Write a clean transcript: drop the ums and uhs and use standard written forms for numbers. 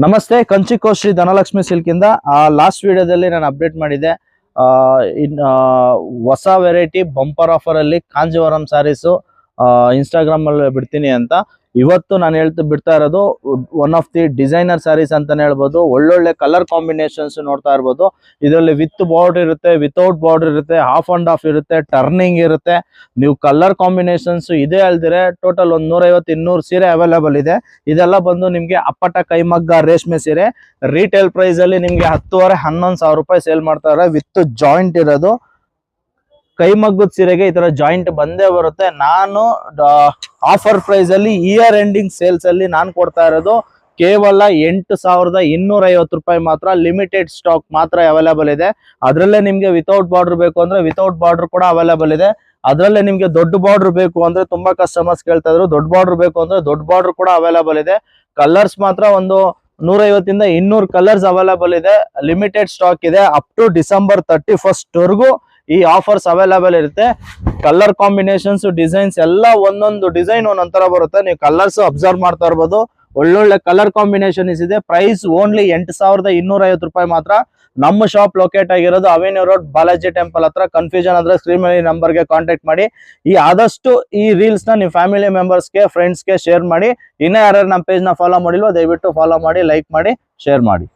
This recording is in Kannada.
ನಮಸ್ತೆ, ಕಂಚಿಕೋ ಶ್ರೀ ಧನಲಕ್ಷ್ಮಿ ಸಿಲ್ಕ್ ಇಂದ ಲಾಸ್ಟ್ ವಿಡಿಯೋದಲ್ಲಿ ನಾನು ಅಪ್ಡೇಟ್ ಮಾಡಿದ್ದೆ. ಹೊಸ ವೆರೈಟಿ ಬಂಪರ್ ಆಫರ್ ಅಲ್ಲಿ ಕಾಂಜೀವರಂ ಸ್ಯಾರೀಸ್ ಇನ್ಸ್ಟಾಗ್ರಾಮ್ ಅಲ್ಲಿ ಬಿಡ್ತೀನಿ ಅಂತ. ಇವತ್ತು ನಾನು ಬಿಡ್ತಾ ಇರೋದು one of the designer sarees ಅಂತಾನೆ ಹೇಳ್ಬೋದು. ಒಳ್ಳೊಳ್ಳೆ ಕಲರ್ ಕಾಂಬಿನೇಷನ್ಸ್ ನೋಡ್ತಾ ಇರ್ಬೋದು. ಇದರಲ್ಲಿ ವಿತ್ ಬಾರ್ಡರ್ ಇರುತ್ತೆ, ವಿತೌಟ್ ಬಾರ್ಡರ್ ಇರುತ್ತೆ, ಹಾಫ್ ಅಂಡ್ ಹಾಫ್ ಇರುತ್ತೆ, ಟರ್ನಿಂಗ್ ಇರುತ್ತೆ. ನೀವು ಕಲರ್ ಕಾಂಬಿನೇಷನ್ಸ್ ಇದೆ ಅಲ್ದಿರೆ ಟೋಟಲ್ ಒಂದು 150-200 ಸೀರೆ ಅವೈಲೇಬಲ್ ಇದೆ. ಇದೆಲ್ಲ ಬಂದು ನಿಮ್ಗೆ ಅಪ್ಪಟ ಕೈಮಗ್ಗ ರೇಷ್ಮೆ ಸೀರೆ. ರೀಟೇಲ್ ಪ್ರೈಸ್ ಅಲ್ಲಿ ನಿಮ್ಗೆ 10,500-11 ಸಾವಿರ ರೂಪಾಯಿ ಸೇಲ್ ಮಾಡ್ತಾರೆ. ವಿತ್ ಜಾಯಿಂಟ್ ಇರೋದು. ಕೈಮಗ್ಗದ ಸೀರೆಗೆ ಈ ತರ ಜಾಯಿಂಟ್ ಬಂದೇ ಬರುತ್ತೆ. ನಾನು ಆಫರ್ ಪ್ರೈಸ್ ಅಲ್ಲಿ ಇಯರ್ ಎಂಡಿಂಗ್ ಸೇಲ್ಸ್ ಅಲ್ಲಿ ನಾನು ಕೊಡ್ತಾ ಇರೋದು ಕೇವಲ 8,250 ರೂಪಾಯಿ ಮಾತ್ರ. ಲಿಮಿಟೆಡ್ ಸ್ಟಾಕ್ ಮಾತ್ರ ಅವೈಲೇಬಲ್ ಇದೆ. ಅದರಲ್ಲೇ ನಿಮ್ಗೆ ವಿತೌಟ್ ಬಾರ್ಡರ್ ಬೇಕು ಅಂದ್ರೆ ವಿತೌಟ್ ಬಾರ್ಡರ್ ಕೂಡ ಅವೈಲೇಬಲ್ ಇದೆ. ಅದರಲ್ಲೇ ನಿಮ್ಗೆ ದೊಡ್ಡ ಬಾರ್ಡರ್ ಬೇಕು ಅಂದ್ರೆ ತುಂಬಾ ಕಸ್ಟಮರ್ಸ್ ಕೇಳ್ತಾ ಇದ್ರು, ದೊಡ್ಡ ಬಾರ್ಡರ್ ಬೇಕು ಅಂದ್ರೆ ದೊಡ್ಡ ಬಾರ್ಡರ್ ಕೂಡ ಅವೈಲೇಬಲ್ ಇದೆ. ಕಲರ್ಸ್ ಮಾತ್ರ ಒಂದು 150-200 ಕಲರ್ಸ್ ಅವೈಲೇಬಲ್ ಇದೆ. ಲಿಮಿಟೆಡ್ ಸ್ಟಾಕ್ ಇದೆ. ಅಪ್ ಟು ಡಿಸೆಂಬರ್ 31st ವರೆಗೂ ಈ ಆಫರ್ಸ್ ಅವೈಲೇಬಲ್ ಇರುತ್ತೆ. ಕಲರ್ ಕಾಂಬಿನೇಷನ್ಸ್, ಡಿಸೈನ್ಸ್ ಎಲ್ಲ ಒಂದೊಂದು ಡಿಸೈನ್ ಒಂದೊಂದರ ಬರುತ್ತೆ. ನೀವು ಕಲರ್ಸ್ ಅಬ್ಸರ್ವ್ ಮಾಡ್ತಾ ಇರ್ಬೋದು. ಒಳ್ಳೊಳ್ಳೆ ಕಲರ್ ಕಾಂಬಿನೇಷನ್ ಇದೆ. ಪ್ರೈಸ್ ಓನ್ಲಿ 8,250 ರೂಪಾಯಿ ಮಾತ್ರ. ನಮ್ಮ ಶಾಪ್ ಲೊಕೇಟ್ ಆಗಿರೋದು ಅವೆನ್ಯೂ ರೋಡ್, ಬಾಲಾಜಿ ಟೆಂಪಲ್ ಹತ್ರ. ಕನ್ಫ್ಯೂಷನ್ ಆದ್ರೆ ಸ್ಕ್ರೀನ್ ಮೇಲೆ ನಂಬರ್ಗೆ ಕಾಂಟ್ಯಾಕ್ಟ್ ಮಾಡಿ. ಆದಷ್ಟು ಈ ರೀಲ್ಸ್ ನ ನೀವು ಫ್ಯಾಮಿಲಿ ಮೆಂಬರ್ಸ್ಗೆ, ಫ್ರೆಂಡ್ಸ್ಗೆ ಶೇರ್ ಮಾಡಿ. ಇನ್ನೂ ಯಾರು ನಮ್ಮ ಪೇಜ್ ನ ಫಾಲೋ ಮಾಡಿಲ್ವೋ ದಯವಿಟ್ಟು ಫಾಲೋ ಮಾಡಿ, ಲೈಕ್ ಮಾಡಿ, ಶೇರ್ ಮಾಡಿ.